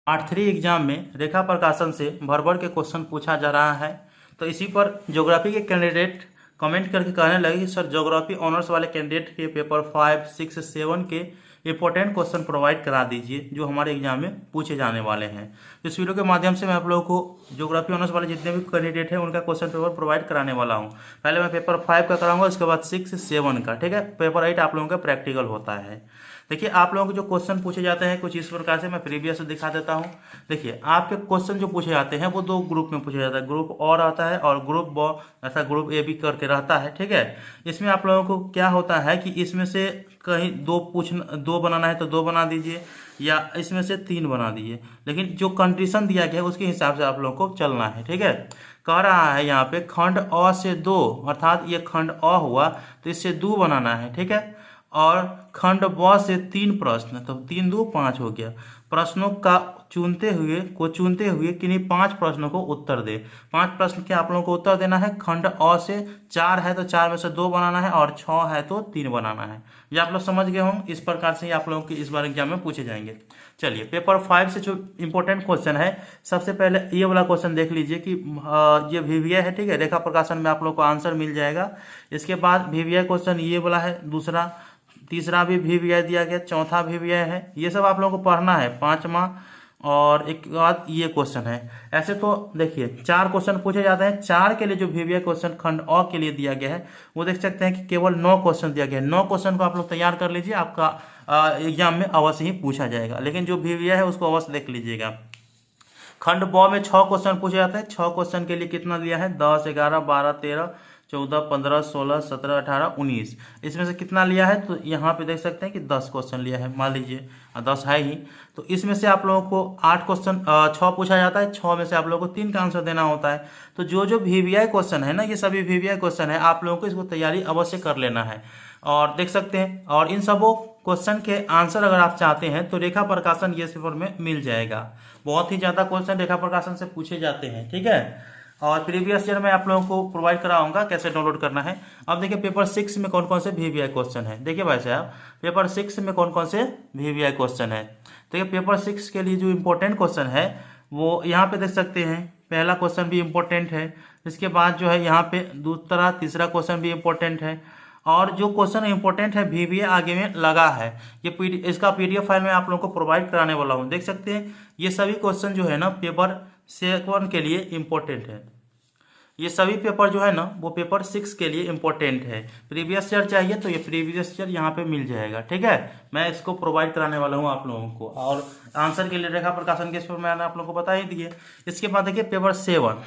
Part 3 exam में रेखा प्रकाशन से भर भर के क्वेश्चन पूछा जा रहा है। तो इसी पर ज्योग्राफी के कैंडिडेट कमेंट करके कहने लगे कि सर ज्योग्राफी ऑनर्स वाले कैंडिडेट के पेपर 5, 6, 7 के इंपॉर्टेंट क्वेश्चन प्रोवाइड करा दीजिए जो हमारे एग्जाम में पूछे जाने वाले हैं। तो इस वीडियो के माध्यम से मैं आप लोगों को ज्योग्राफी ऑनर्स वाले जितने भी कैंडिडेट हैं उनका क्वेश्चन पेपर प्रोवाइड कराने वाला हूँ। पहले मैं पेपर 5 का कराऊंगा, उसके बाद 6, 7 का। ठीक है, पेपर 8 आप लोगों का प्रैक्टिकल होता है। देखिए, आप लोगों को जो क्वेश्चन पूछे जाते हैं कुछ इस प्रकार से, मैं प्रीवियस दिखा देता हूं। देखिए, आपके क्वेश्चन जो पूछे जाते हैं वो दो ग्रुप में पूछे जाता है, ग्रुप और आता है और ग्रुप ब, ऐसा ग्रुप ए भी करके रहता है। ठीक है, इसमें आप लोगों को क्या होता है कि इसमें से कहीं दो बनाना है तो 2 बना दीजिए, या इसमें से 3 बना दीजिए, लेकिन जो कंडीशन दिया गया है उसके हिसाब से आप लोगों को चलना है। ठीक है, कह रहा है यहाँ पे खंड अ से 2, अर्थात ये खंड अ हुआ तो इससे 2 बनाना है। ठीक है, और खंड ब से 3 प्रश्न, तो 3 2 5 हो गया। प्रश्नों का चुनते हुए किन्हीं 5 प्रश्नों को उत्तर दे। 5 प्रश्न के आप लोगों को उत्तर देना है। खंड अ से 4 है तो 4 में से 2 बनाना है, और 6 है तो 3 बनाना है। ये आप लोग समझ गए होंगे। इस प्रकार से ही आप लोगों के इस बार एग्जाम में पूछे जाएंगे। चलिए, पेपर 5 से जो इंपॉर्टेंट क्वेश्चन है, सबसे पहले ये वाला क्वेश्चन देख लीजिए कि ये वीवीआई है। ठीक है, रेखा प्रकाशन में आप लोग को आंसर मिल जाएगा। इसके बाद वीवीआई क्वेश्चन ये वाला है, दूसरा, तीसरा भी वीवीआई दिया गया, चौथा वीवीआई है। ये सब आप लोगों को पढ़ना है, 5वां, और एक बाद ये क्वेश्चन है। ऐसे तो देखिए 4 क्वेश्चन पूछे जाते हैं। 4 के लिए जो वीवीआई क्वेश्चन खंड अ के लिए दिया गया है वो देख सकते हैं कि केवल 9 क्वेश्चन दिया गया है। 9 क्वेश्चन को आप लोग तैयार कर लीजिए, आपका एग्जाम में अवश्य ही पूछा जाएगा। लेकिन जो वीवीआई है उसको अवश्य देख लीजिएगा। खंड ब में 6 क्वेश्चन पूछे जाते हैं। 6 क्वेश्चन के लिए कितना दिया है? 10, 11, 12, 13, 14, 15, 16, 17, 18, 19। इसमें से कितना लिया है? तो यहाँ पे देख सकते हैं कि 10 क्वेश्चन लिया है, मान लीजिए 10 है ही। तो इसमें से आप लोगों को 8 क्वेश्चन 6 पूछा जाता है। 6 में से आप लोगों को 3 का आंसर देना होता है। तो जो वीवीआई क्वेश्चन है ना, ये सभी वीवीआई क्वेश्चन है, आप लोगों को इसको तैयारी अवश्य कर लेना है। और देख सकते हैं, और इन सबों क्वेश्चन के आंसर अगर आप चाहते हैं तो रेखा प्रकाशन ये पेपर में मिल जाएगा। बहुत ही ज्यादा क्वेश्चन रेखा प्रकाशन से पूछे जाते हैं। ठीक है, और प्रीवियस ईयर में आप लोगों को प्रोवाइड कराऊंगा कैसे डाउनलोड करना है। अब देखिए, पेपर 6 में कौन कौन से वीवीआई क्वेश्चन है। देखिए भाई साहब, पेपर 6 में कौन कौन से वीवीआई क्वेश्चन है। देखिए, पेपर 6 के लिए जो इम्पोर्टेंट क्वेश्चन है वो यहाँ पे देख सकते हैं। पहला क्वेश्चन भी इम्पोर्टेंट है। इसके बाद जो है यहाँ पे दूसरा, तीसरा क्वेश्चन भी इम्पोर्टेंट है। और जो क्वेश्चन इंपॉर्टेंट है वीवीआई आगे में लगा है, ये इसका पीडीएफ फाइल में आप लोगों को प्रोवाइड कराने वाला हूँ। देख सकते हैं, ये सभी क्वेश्चन जो है ना पेपर 7 के लिए इम्पोर्टेंट है। ये सभी पेपर जो है ना वो पेपर 6 के लिए इम्पोर्टेंट है। प्रीवियस ईयर चाहिए तो ये प्रीवियस ईयर यहाँ पे मिल जाएगा। ठीक है, मैं इसको प्रोवाइड कराने वाला हूँ आप लोगों को। और आंसर के लिए रेखा प्रकाशन के इस पर मैंने आप लोगों को बता ही दिए। इसके बाद देखिए पेपर 7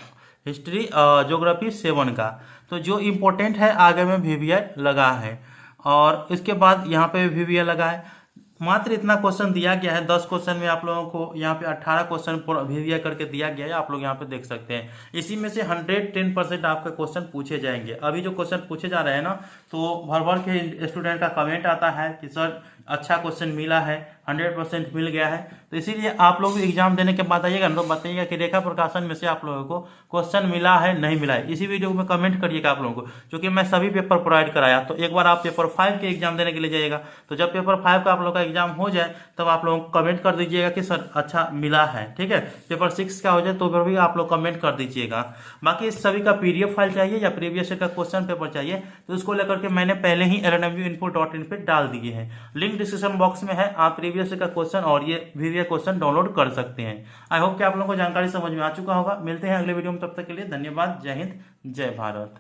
हिस्ट्री ज्योग्राफी 7 का, तो जो इम्पोर्टेंट है आगे में वीवीआई लगा है, और इसके बाद यहाँ पे वीवीआई लगा है। मात्र इतना क्वेश्चन दिया गया है। 10 क्वेश्चन में आप लोगों को यहाँ पे 18 क्वेश्चन वीवीआई करके दिया गया है, आप लोग यहाँ पे देख सकते हैं। इसी में से 110% आपके क्वेश्चन पूछे जाएंगे। अभी जो क्वेश्चन पूछे जा रहे हैं ना, तो भर भर के स्टूडेंट का कमेंट आता है कि सर अच्छा क्वेश्चन मिला है, 100% मिल गया है। तो इसीलिए आप लोग एग्जाम देने के बाद आइएगा ना, तो बताइएगा कि रेखा प्रकाशन में से आप लोगों को क्वेश्चन मिला है नहीं मिला है। इसी वीडियो में कमेंट करिएगा आप लोगों को, क्योंकि मैं सभी पेपर प्रोवाइड कराया। तो एक बार आप पेपर 5 के एग्जाम देने के लिए जाइएगा, तो जब पेपर 5 का आप लोग का एग्जाम हो जाए तब आप लोग कमेंट कर दीजिएगा कि सर अच्छा मिला है। ठीक है, पेपर 6 का हो जाए तो भी आप लोग कमेंट कर दीजिएगा। बाकी इस सभी का पीडीएफ फाइल चाहिए या प्रीवियस ईयर का क्वेश्चन पेपर चाहिए, तो उसको लेकर के मैंने पहले ही lnmuinfo.in पे डाल दिए हैं। लिंक डिस्क्रिप्शन बॉक्स में है, आप प्रीवियस ईयर का क्वेश्चन और ये वीवीआई क्वेश्चन डाउनलोड कर सकते हैं। आई होप कि आप लोगों को जानकारी समझ में आ चुका होगा। मिलते हैं अगले वीडियो में, तब तक के लिए धन्यवाद। जय हिंद, जय भारत।